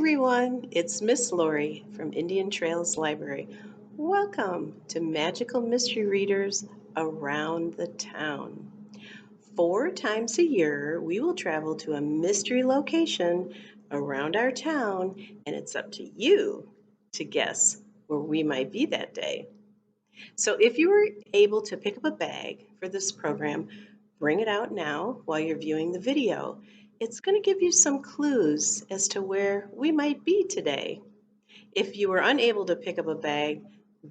everyone, it's Miss Lori from Indian Trails Library. Welcome to Magical Mystery Readers Around the Town. 4 times a year, we will travel to a mystery location around our town, and it's up to you to guess where we might be that day. So if you were able to pick up a bag for this program, bring it out now while you're viewing the video. It's going to give you some clues as to where we might be today. If you were unable to pick up a bag,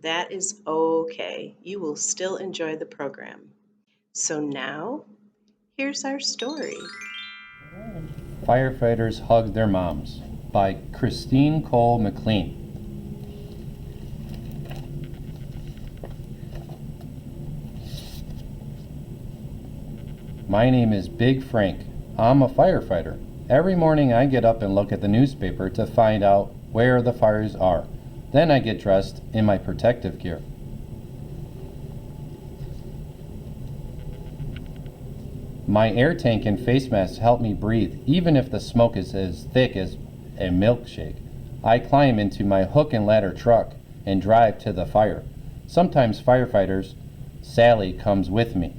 that is okay. You will still enjoy the program. So now, here's our story. Firefighters Hug Their Moms by Christine Cole MacLean. My name is Big Frank. I'm a firefighter. Every morning I get up and look at the newspaper to find out where the fires are. Then I get dressed in my protective gear. My air tank and face mask help me breathe, even if the smoke is as thick as a milkshake. I climb into my hook and ladder truck and drive to the fire. Sometimes firefighters, Sally, comes with me.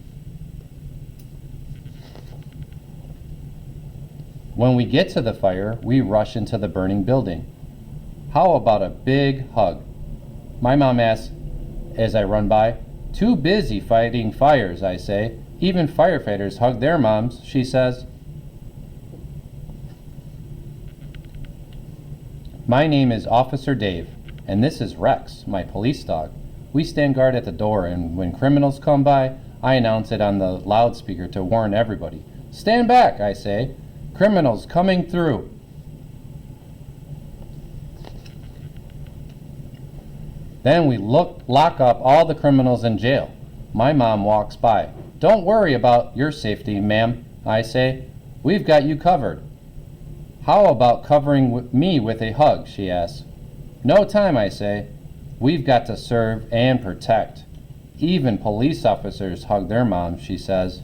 When we get to the fire, we rush into the burning building. How about a big hug? My mom asks as I run by. Too busy fighting fires, I say. Even firefighters hug their moms, she says. My name is Officer Dave, and this is Rex, my police dog. We stand guard at the door, and when criminals come by, I announce it on the loudspeaker to warn everybody. Stand back, I say. Criminals coming through. Then we lock up all the criminals in jail. My mom walks by. Don't worry about your safety, ma'am, I say. We've got you covered. How about covering me with a hug, she asks. No time, I say. We've got to serve and protect. Even police officers hug their moms, she says.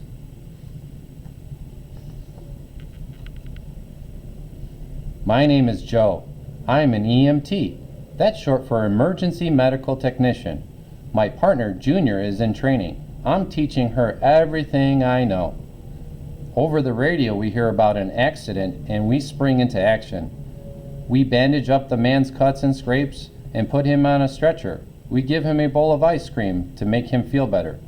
My name is Joe. I'm an EMT. That's short for Emergency Medical Technician. My partner, Junior, is in training. I'm teaching her everything I know. Over the radio, we hear about an accident and we spring into action. We bandage up the man's cuts and scrapes and put him on a stretcher. We give him a bowl of ice cream to make him feel better.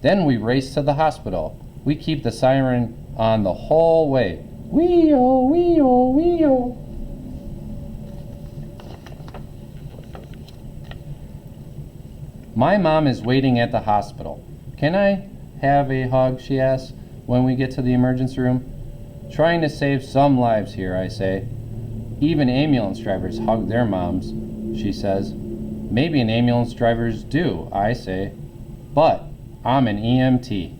Then we race to the hospital. We keep the siren on the whole way. Wee-oh, wee-oh, wee-oh. My mom is waiting at the hospital. Can I have a hug, she asks, when we get to the emergency room. Trying to save some lives here, I say. Even ambulance drivers hug their moms, she says. Maybe an ambulance drivers do, I say. But I'm an EMT.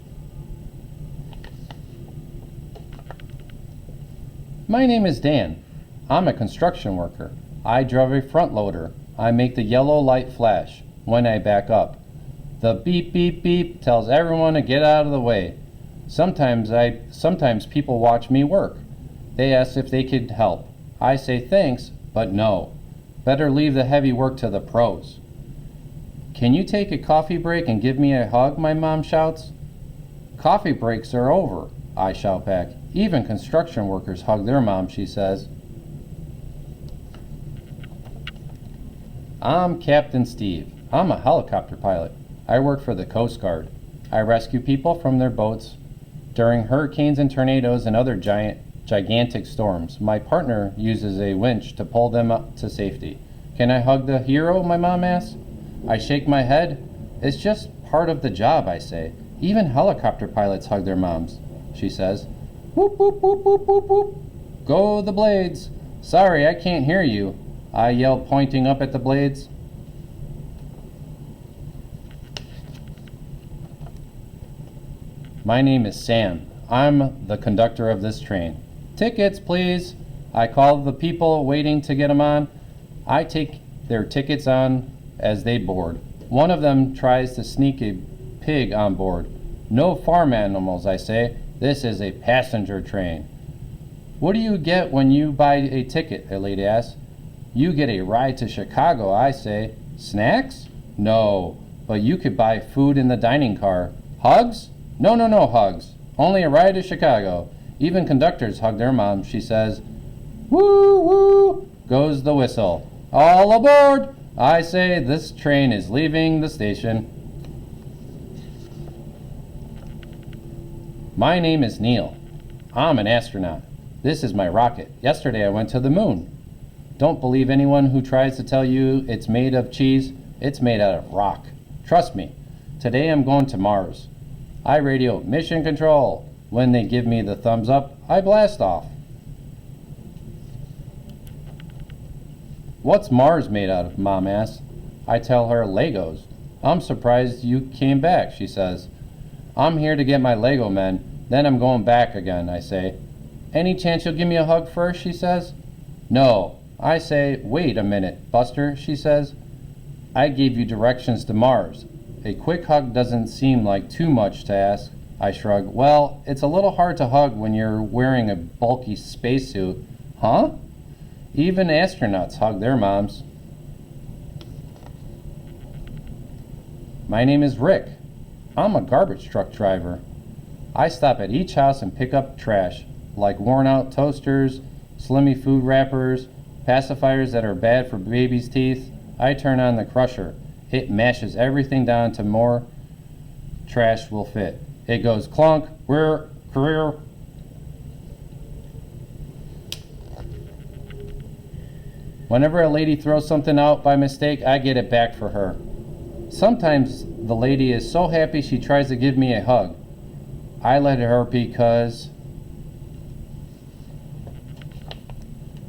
My name is Dan. I'm a construction worker. I drive a front loader. I make the yellow light flash when I back up. The beep beep beep tells everyone to get out of the way. Sometimes people watch me work. They ask if they could help. I say thanks, but no. Better leave the heavy work to the pros. Can you take a coffee break and give me a hug, my mom shouts. Coffee breaks are over, I shout back. Even construction workers hug their mom, she says. I'm Captain Steve. I'm a helicopter pilot. I work for the Coast Guard. I rescue people from their boats during hurricanes and tornadoes and other gigantic storms. My partner uses a winch to pull them up to safety. Can I hug the hero, my mom asks. I shake my head. It's just part of the job, I say. Even helicopter pilots hug their moms, she says. Whoop, whoop, whoop, whoop, whoop, whoop. Go the blades. Sorry, I can't hear you, I yell, pointing up at the blades. My name is Sam. I'm the conductor of this train. Tickets, please. I call the people waiting to get them on. I take their tickets on as they board. One of them tries to sneak a pig on board. No farm animals, I say. This is a passenger train. What do you get when you buy a ticket? A lady asks. You get a ride to Chicago, I say. Snacks? No, but you could buy food in the dining car. Hugs? No, no, no hugs. Only a ride to Chicago. Even conductors hug their moms, she says. Woo, woo, goes the whistle. All aboard! I say this train is leaving the station. My name is Neil. I'm an astronaut. This is my rocket. Yesterday I went to the moon. Don't believe anyone who tries to tell you it's made of cheese. It's made out of rock. Trust me. Today I'm going to Mars. I radio mission control. When they give me the thumbs up, I blast off. What's Mars made out of? Mom asks. I tell her Legos. I'm surprised you came back, she says. I'm here to get my Lego men, then I'm going back again, I say. Any chance you'll give me a hug first, she says. No. I say, wait a minute, Buster, she says. I gave you directions to Mars. A quick hug doesn't seem like too much to ask. I shrug. Well, it's a little hard to hug when you're wearing a bulky spacesuit. Huh? Even astronauts hug their moms. My name is Rick. I'm a garbage truck driver. I stop at each house and pick up trash, like worn out toasters, Slimmy food wrappers, pacifiers that are bad for babies' teeth. I turn on the crusher. It mashes everything down to more trash will fit. It goes clunk, whir, career. Whenever a lady throws something out by mistake, I get it back for her. Sometimes the lady is so happy she tries to give me a hug. I let her because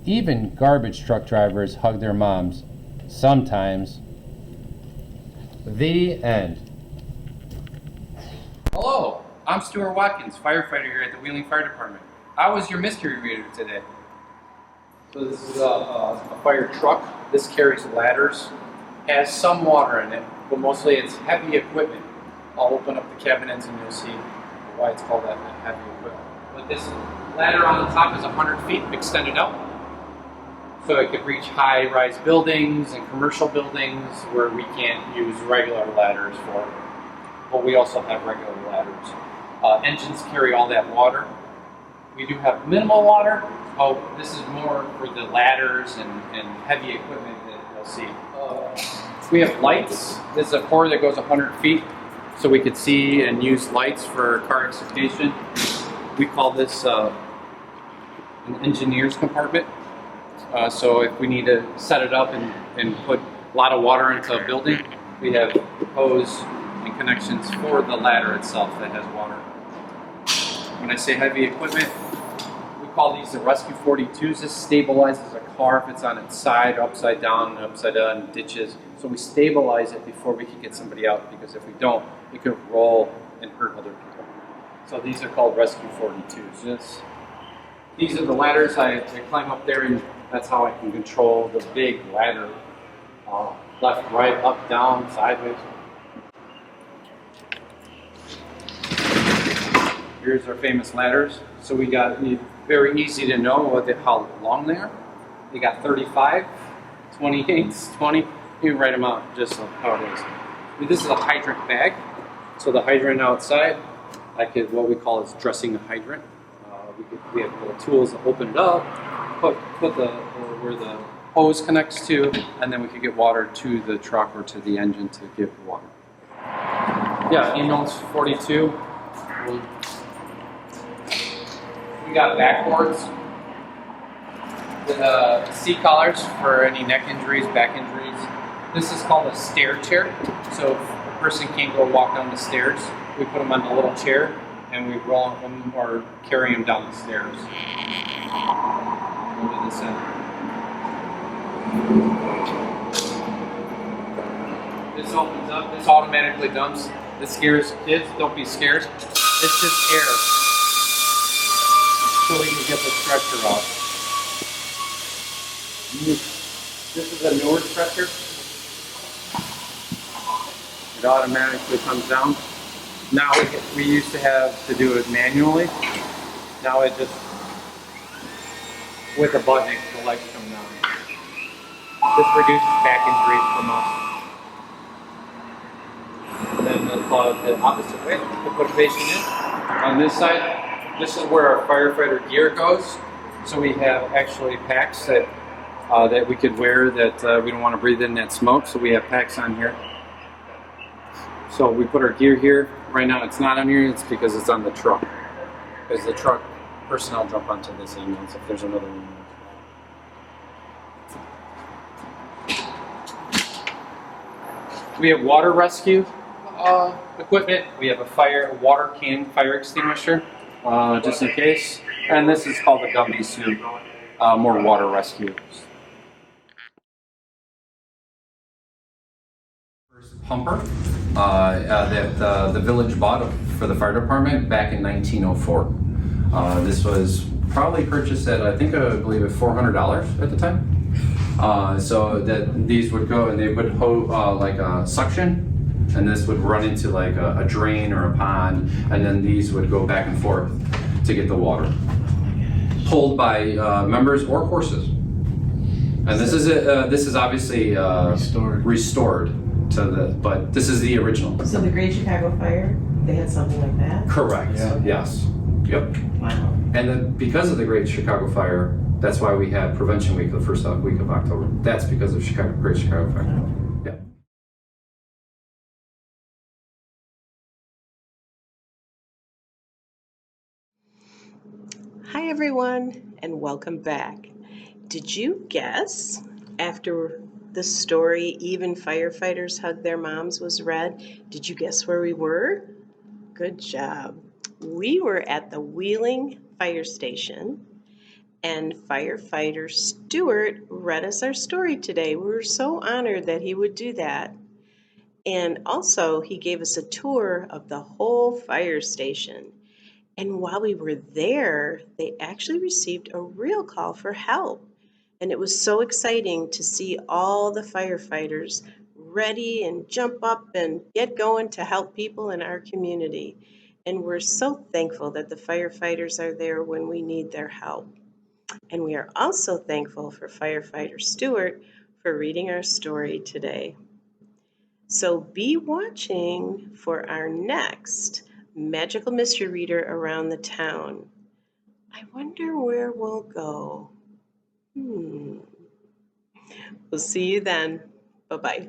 even garbage truck drivers hug their moms. Sometimes. The end. Hello, I'm Stuart Watkins, firefighter here at the Wheeling Fire Department. I was your mystery reader today. So this is a fire truck. This carries ladders, has some water in it, but mostly it's heavy equipment. I'll open up the cabinets and you'll see why it's called that heavy equipment. But this ladder on the top is 100 feet extended out. So it could reach high-rise buildings and commercial buildings where we can't use regular ladders for. But we also have regular ladders. Engines carry all that water. We do have minimal water. Oh, this is more for the ladders and heavy equipment that you'll see. We have lights. This is a core that goes 100 feet, so we could see and use lights for car extrication. We call this an engineer's compartment. So if we need to set it up and put a lot of water into a building, we have hose and connections for the ladder itself that has water. When I say heavy equipment, we call these the Rescue 42s. This stabilizes a car if it's on its side, upside down, ditches. So we stabilize it before we can get somebody out, because if we don't, it could roll and hurt other people. So these are called Rescue 42s. These are the ladders. I climb up there, and that's how I can control the big ladder. Left, right, up, down, sideways. Here's our famous ladders. So we got very easy to know how long they are. They got 35, 28, 20. You can write them out just how it is. This is a hydrant bag. So the hydrant outside, what we call is dressing the hydrant. We have little tools to open it up, put where the hose connects to, and then we could get water to the truck or to the engine to give water. Yeah, ambulance 42. We got backboards with seat collars for any neck injuries, back injuries. This is called a stair chair. So if a person can't go walk down the stairs, we put them on a little chair and we roll them or carry them down the stairs. Go to this end. This opens up, this automatically dumps. This scares kids, don't be scared. It's just air. So we can get the stretcher off. This is a newer stretcher. It automatically comes down. Now we used to have to do it manually. Now it just with a button, the lights come down. This reduces back injuries from us. And then the opposite way, we'll put a patient in. On this side, this is where our firefighter gear goes. So we have actually packs that that we could wear that we don't want to breathe in that smoke. So we have packs on here. So we put our gear here. Right now it's not on here, it's because it's on the truck. Because the truck personnel jump onto this ambulance if there's another one. We have water rescue equipment. We have a water can fire extinguisher, just in case. And this is called the Gumby suit, more water rescue. First pumper that the village bought for the fire department back in 1904. This was probably purchased at, I believe, at $400 at the time. So that these would go and they would like a suction, and this would run into like a drain or a pond, and then these would go back and forth to get the water, pulled by members or horses. And this is obviously restored to the, but this is the original. So the Great Chicago Fire, they had something like that? Correct. Yeah. Yes. Yep. Wow. And then because of the Great Chicago Fire, that's why we had Prevention Week the first week of October. That's because of Great Chicago Fire. Oh. Yeah. Hi everyone, and welcome back. Did you guess after the story Even Firefighters Hug Their Moms was read, did you guess where we were? Good job. We were at the Wheeling Fire Station, and firefighter Stuart read us our story today. We were so honored that he would do that. And also, he gave us a tour of the whole fire station. And while we were there, they actually received a real call for help. And it was so exciting to see all the firefighters ready and jump up and get going to help people in our community. And we're so thankful that the firefighters are there when we need their help. And we are also thankful for firefighter Stuart for reading our story today. So be watching for our next Magical Mystery Reader Around the Town. I wonder where we'll go. We'll see you then. Bye-bye.